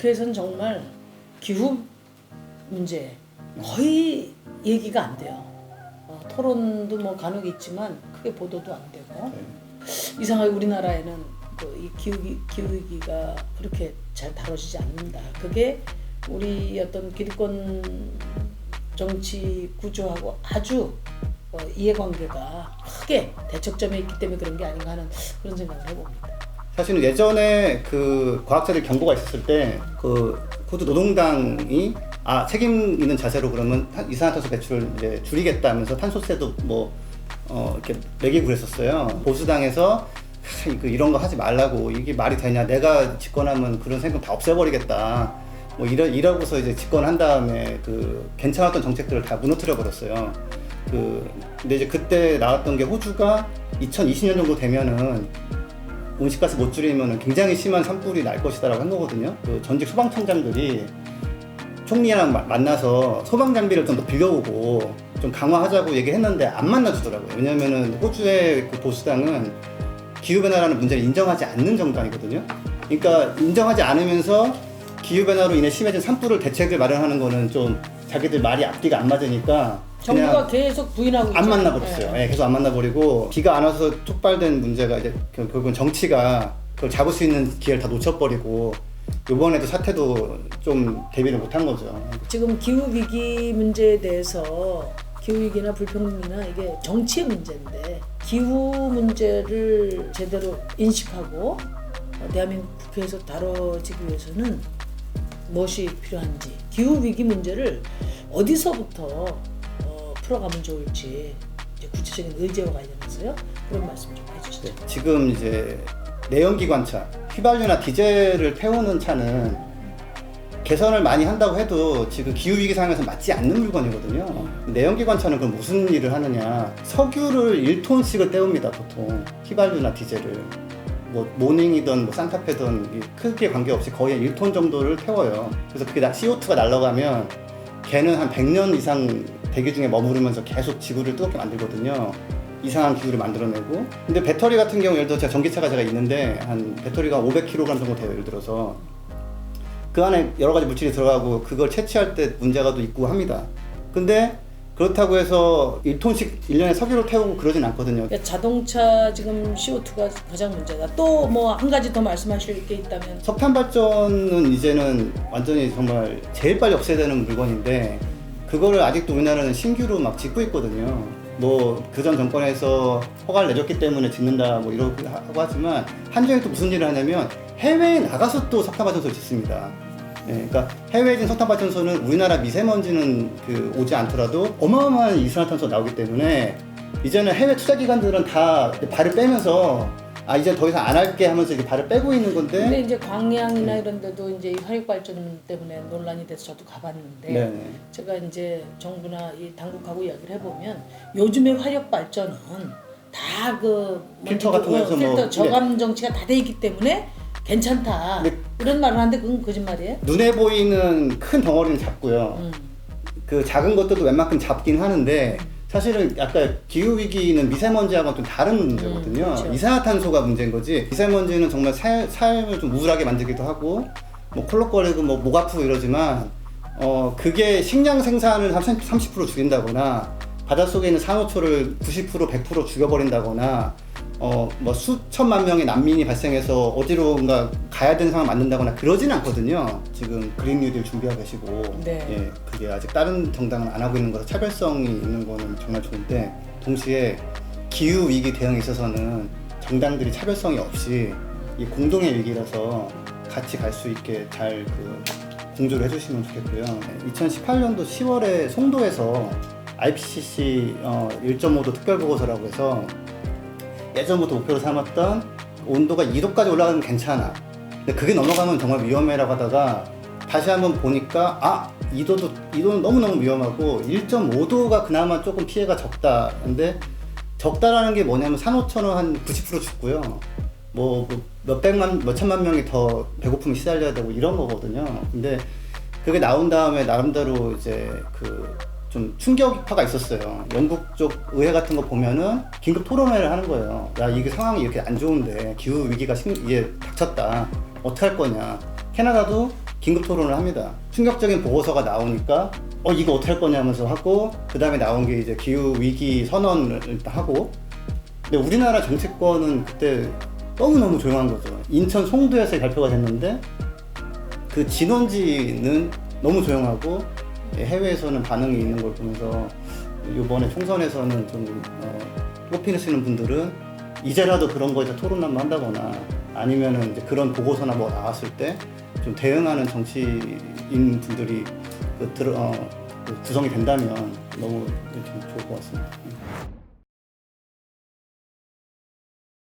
국회에서는 정말 기후 문제 거의 얘기가 안 돼요. 토론도 뭐 간혹 있지만 크게 보도도 안 되고 이상하게 우리나라에는 이 기후위기가 그렇게 잘 다뤄지지 않는다. 그게 우리 어떤 기득권 정치 구조하고 아주 이해관계가 크게 대척점에 있기 때문에 그런 게 아닌가 하는 그런 생각을 해봅니다. 사실은 예전에 그 과학자들 경고가 있었을 때 그 호주 노동당이 책임 있는 자세로 그러면 이산화탄소 배출을 이제 줄이겠다 하면서 탄소세도 이렇게 매기고 그랬었어요. 보수당에서 이런 거 하지 말라고, 이게 말이 되냐, 내가 집권하면 그런 세금 다 없애버리겠다, 이러고서 이제 집권한 다음에 그 괜찮았던 정책들을 다 무너뜨려 버렸어요. 근데 이제 그때 나왔던 게 호주가 2020년 정도 되면은 온실가스 못 줄이면 굉장히 심한 산불이 날 것이다라고 한 거거든요. 그 전직 소방청장들이 총리랑 만나서 소방 장비를 좀 더 빌려오고 좀 강화하자고 얘기했는데 안 만나주더라고요. 왜냐면은 호주의 그 보수당은 기후변화라는 문제를 인정하지 않는 정당이거든요. 그러니까 인정하지 않으면서 기후변화로 인해 심해진 산불을 대책을 마련하는 거는 좀 자기들 말이 앞뒤가 안 맞으니까 정부가 계속 부인하고 안 만나버렸어요. 네. 계속 안 만나버리고 비가 안 와서 촉발된 문제가 이제 결국은 정치가 그걸 잡을 수 있는 기회를 다 놓쳐버리고 이번에도 사태도 좀 대비를 못한 거죠. 지금 기후위기 문제에 대해서 기후위기나 불평등이나 이게 정치의 문제인데 기후 문제를 제대로 인식하고 대한민국 국회에서 다뤄지기 위해서는 무엇이 필요한지 기후위기 문제를 어디서부터 풀어가면 좋을지 이제 구체적인 의제와 관련해서요 그런 말씀 좀 해주시죠. 네, 지금 이제 내연기관차, 휘발유나 디젤을 태우는 차는 개선을 많이 한다고 해도 지금 기후위기 상황에서 맞지 않는 물건이거든요. 내연기관차는 그럼 무슨 일을 하느냐, 석유를 1톤씩을 때웁니다. 보통 휘발유나 디젤을 모닝이든 산타페든 크게 관계없이 거의 1톤 정도를 태워요. 그래서 그게 CO2가 날아가면 걔는 한 100년 이상 대기 중에 머무르면서 계속 지구를 뜨겁게 만들거든요. 이상한 기후를 만들어내고. 근데 배터리 같은 경우 예를 들어 전기차가 제가 있는데 한 배터리가 500kg 정도 돼요. 예를 들어서 그 안에 여러 가지 물질이 들어가고 그걸 채취할 때 문제가 또 있고 합니다. 근데 그렇다고 해서 1톤씩 1년에 석유를 태우고 그러진 않거든요. 그러니까 자동차 지금 CO2가 가장 문제다. 또 뭐 한 가지 더 말씀하실 게 있다면? 석탄 발전은 이제는 완전히 정말 제일 빨리 없애야 되는 물건인데 그거를 아직도 우리나라는 신규로 막 짓고 있거든요. 그전 정권에서 허가를 내줬기 때문에 짓는다 이러고 하지만 한정이 또 무슨 일을 하냐면 해외에 나가서 또 석탄 발전소를 짓습니다. 네, 그러니까 해외에 있는 석탄 발전소는 우리나라 미세먼지는 오지 않더라도 어마어마한 이산화탄소가 나오기 때문에 이제는 해외 투자 기관들은 다 발을 빼면서 이제 더 이상 안 할게 하면서 이제 발을 빼고 있는 건데. 근데 이제 광양이나 이런 데도 이제 화력 발전 때문에 논란이 돼서 저도 가봤는데 네네. 제가 이제 정부나 이 당국하고 이야기를 해보면 요즘의 화력 발전은 다 필터 같은 거에서 필터 저감 정치가 다 돼 있기 때문에 괜찮다. 이런 말을 하는데 그건 거짓말이에요? 눈에 보이는 큰 덩어리는 잡고요. 그 작은 것들도 웬만큼 잡긴 하는데 사실은 아까 기후위기는 미세먼지하고는 좀 다른 문제거든요. 그렇죠. 이산화탄소가 문제인 거지. 미세먼지는 정말 삶을 좀 우울하게 만들기도 하고 콜록거리고 목 아프고 이러지만 그게 식량 생산을 한 30% 죽인다거나 바닷속에 있는 산호초를 90% 100% 죽여버린다거나 수천만 명의 난민이 발생해서 어디론가 가야 되는 상황을 만든다거나 그러진 않거든요. 지금 그린 뉴딜 준비하고 계시고 네. 그게 아직 다른 정당은 안 하고 있는 거라서 차별성이 있는 거는 정말 좋은데 동시에 기후 위기 대응에 있어서는 정당들이 차별성이 없이 이 공동의 위기라서 같이 갈 수 있게 잘 공조를 해주시면 좋겠고요. 2018년도 10월에 송도에서 IPCC 1.5도 특별보고서라고 해서 예전부터 목표로 삼았던 온도가 2도까지 올라가면 괜찮아. 근데 그게 넘어가면 정말 위험해라고 하다가 다시 한번 보니까 2도는 너무너무 위험하고 1.5도가 그나마 조금 피해가 적다. 근데 적다라는 게 뭐냐면 산호초는 한 90% 죽고요. 몇천만 명이 더 배고픔에 시달려야 되고 이런 거거든요. 근데 그게 나온 다음에 나름대로 이제 좀 충격파가 있었어요. 영국 쪽 의회 같은 거 보면은 긴급 토론회를 하는 거예요. 야, 이게 상황이 이렇게 안 좋은데 기후 위기가 이게 닥쳤다. 어떻게 할 거냐. 캐나다도 긴급 토론을 합니다. 충격적인 보고서가 나오니까 이거 어떻게 할 거냐면서 하고, 그 다음에 나온 게 이제 기후 위기 선언을 일단 하고. 근데 우리나라 정치권은 그때 너무너무 조용한 거죠. 인천 송도에서 발표가 됐는데 그 진원지는 너무 조용하고 해외에서는 반응이 있는 걸 보면서 이번에 총선에서는 좀 뽑히시는 분들은 이제라도 그런 거에서 토론 한번 한다거나 아니면은 이제 그런 보고서나 뭐 나왔을 때 좀 대응하는 정치인 분들이 구성이 된다면 너무 좀 좋을 것 같습니다.